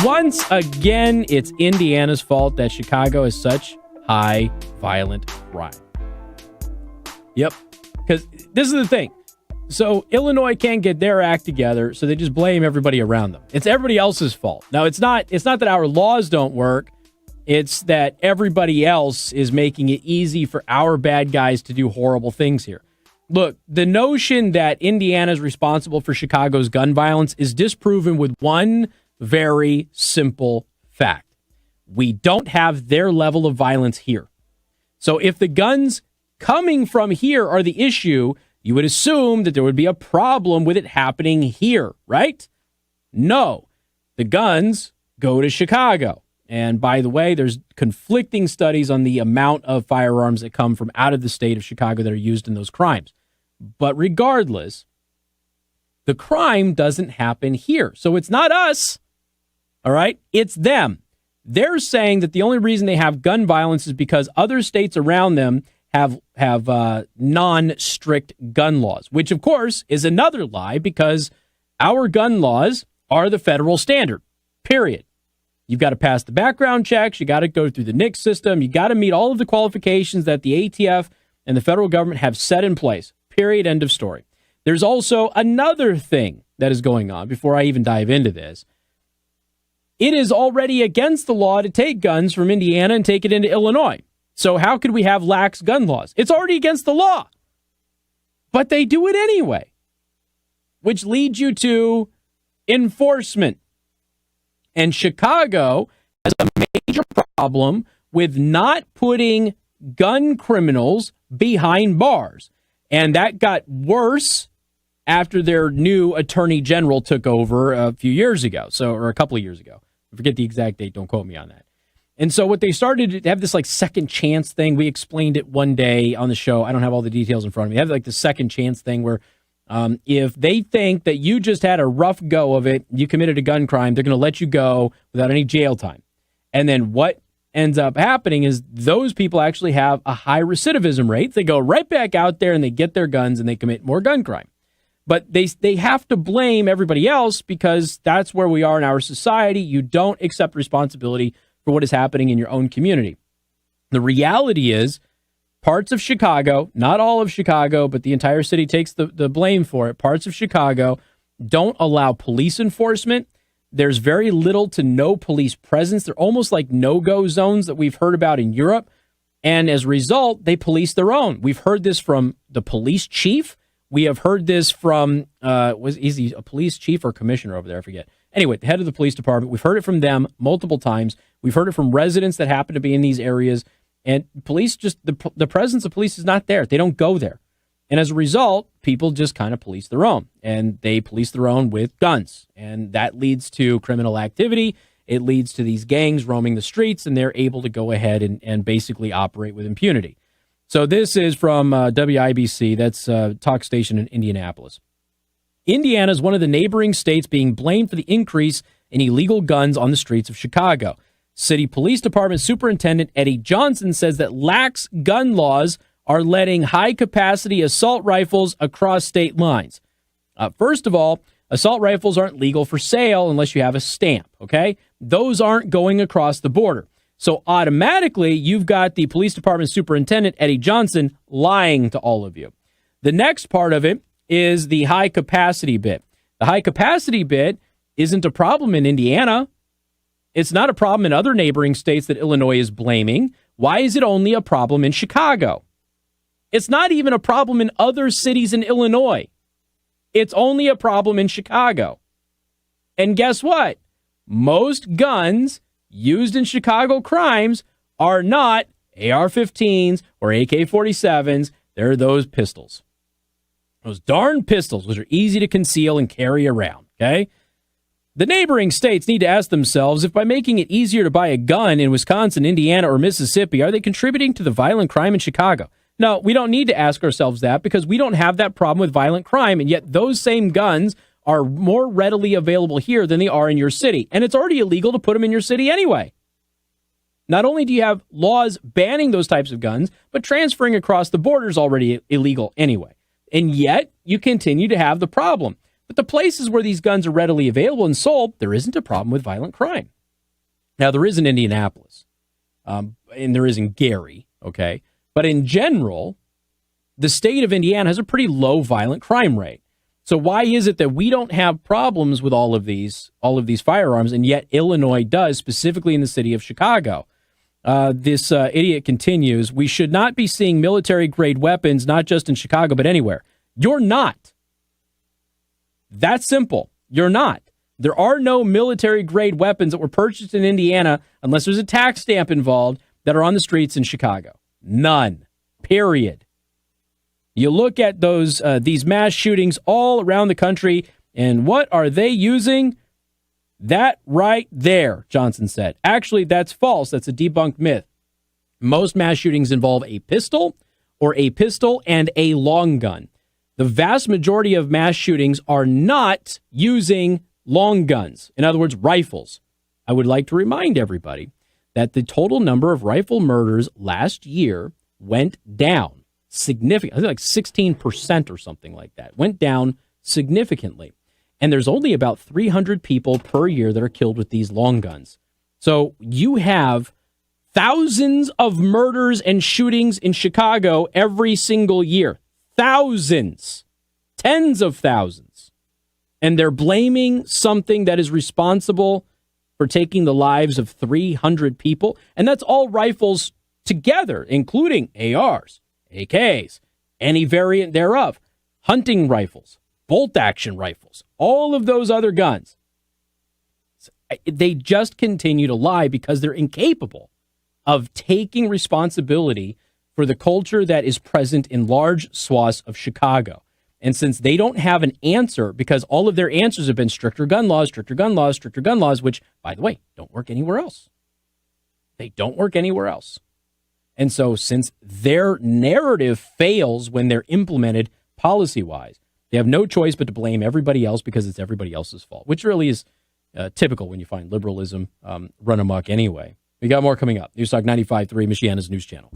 Once again, it's Indiana's fault that Chicago has such high violent crime. Yep, because this is the thing. So Illinois can't get their act together, so they just blame everybody around them. It's everybody else's fault. Now, it's not that our laws don't work. It's that everybody else is making it easy for our bad guys to do horrible things here. Look, the notion that Indiana is responsible for Chicago's gun violence is disproven with one very simple fact. We don't have their level of violence here. So if the guns coming from here are the issue, you would assume that there would be a problem with it happening here, right? No. The guns go to Chicago. And by the way, there's conflicting studies on the amount of firearms that come from out of the state of Chicago that are used in those crimes. But regardless, the crime doesn't happen here. So it's not us, all right? It's them. They're saying that the only reason they have gun violence is because other states around them have non-strict gun laws, which, of course, is another lie because our gun laws are the federal standard, period. You've got to pass the background checks. You got to go through the NICS system. You got to meet all of the qualifications that the ATF and the federal government have set in place, period, end of story. There's also another thing that is going on before I even dive into this. It is already against the law to take guns from Indiana and take it into Illinois. So how could we have lax gun laws? It's already against the law. But they do it anyway, which leads you to enforcement. And Chicago has a major problem with not putting gun criminals behind bars. And that got worse after their new attorney general took over a few years ago, or a couple of years ago. I forget the exact date. Don't quote me on that. And so what they started to have this like second chance thing. We explained it one day on the show. I don't have all the details in front of me. They have like the second chance thing where if they think that you just had a rough go of it, you committed a gun crime, they're going to let you go without any jail time. And then what ends up happening is those people actually have a high recidivism rate. They go right back out there and they get their guns and they commit more gun crime. But they have to blame everybody else because that's where we are in our society. You don't accept responsibility for what is happening in your own community. The reality is parts of Chicago, not all of Chicago, but the entire city takes the blame for it. Parts of Chicago don't allow police enforcement. There's very little to no police presence. They're almost like no-go zones that we've heard about in Europe. And as a result, they police their own. We've heard this from the police chief. We have heard this from, is he a police chief or commissioner over there? I forget. Anyway, the head of the police department. We've heard it from them multiple times. We've heard it from residents that happen to be in these areas. And police just, the presence of police is not there. They don't go there. And as a result, people just kind of police their own. And they police their own with guns. And that leads to criminal activity. It leads to these gangs roaming the streets, and they're able to go ahead and basically operate with impunity. So this is from WIBC. That's a talk station in Indianapolis. Indiana is one of the neighboring states being blamed for the increase in illegal guns on the streets of Chicago. City Police Department Superintendent Eddie Johnson says that lax gun laws are letting high-capacity assault rifles across state lines. First of all, assault rifles aren't legal for sale unless you have a stamp, okay? Those aren't going across the border. So automatically, you've got the police department superintendent, Eddie Johnson, lying to all of you. The next part of it is the high-capacity bit. The high-capacity bit isn't a problem in Indiana. It's not a problem in other neighboring states that Illinois is blaming. Why is it only a problem in Chicago? It's not even a problem in other cities in Illinois. It's only a problem in Chicago. And guess what? Most guns used in Chicago crimes are not AR-15s or AK-47s. They're those pistols. Those darn pistols, which are easy to conceal and carry around, okay? The neighboring states need to ask themselves if by making it easier to buy a gun in Wisconsin, Indiana, or Mississippi, are they contributing to the violent crime in Chicago? No, we don't need to ask ourselves that because we don't have that problem with violent crime, and yet those same guns are more readily available here than they are in your city. And it's already illegal to put them in your city anyway. Not only do you have laws banning those types of guns, but transferring across the border is already illegal anyway. And yet you continue to have the problem. But the places where these guns are readily available and sold, there isn't a problem with violent crime. Now, there is in Indianapolis, and there is in Gary, okay? But in general, the state of Indiana has a pretty low violent crime rate. So why is it that we don't have problems with all of these firearms, and yet Illinois does, specifically in the city of Chicago? This idiot continues, we should not be seeing military-grade weapons, not just in Chicago, but anywhere. You're not. That's simple. You're not. There are no military-grade weapons that were purchased in Indiana, unless there's a tax stamp involved, that are on the streets in Chicago. None. Period. You look at these mass shootings all around the country, and what are they using? That right there, Johnson said. Actually, that's false. That's a debunked myth. Most mass shootings involve a pistol and a long gun. The vast majority of mass shootings are not using long guns. In other words, rifles. I would like to remind everybody that the total number of rifle murders last year went down significantly. I think like 16% or something like that. Went down significantly. And there's only about 300 people per year that are killed with these long guns. So you have thousands of murders and shootings in Chicago every single year. Thousands. Tens of thousands. And they're blaming something that is responsible for taking the lives of 300 people. And that's all rifles together, including ARs, AKs, any variant thereof, hunting rifles, bolt-action rifles, all of those other guns. They just continue to lie because they're incapable of taking responsibility for the culture that is present in large swaths of Chicago. And since they don't have an answer, because all of their answers have been stricter gun laws, which, by the way, don't work anywhere else. They don't work anywhere else. And so since their narrative fails when they're implemented policy-wise, they have no choice but to blame everybody else because it's everybody else's fault, which really is typical when you find liberalism run amok anyway. We got more coming up. News Talk 95.3, Michiana's news channel.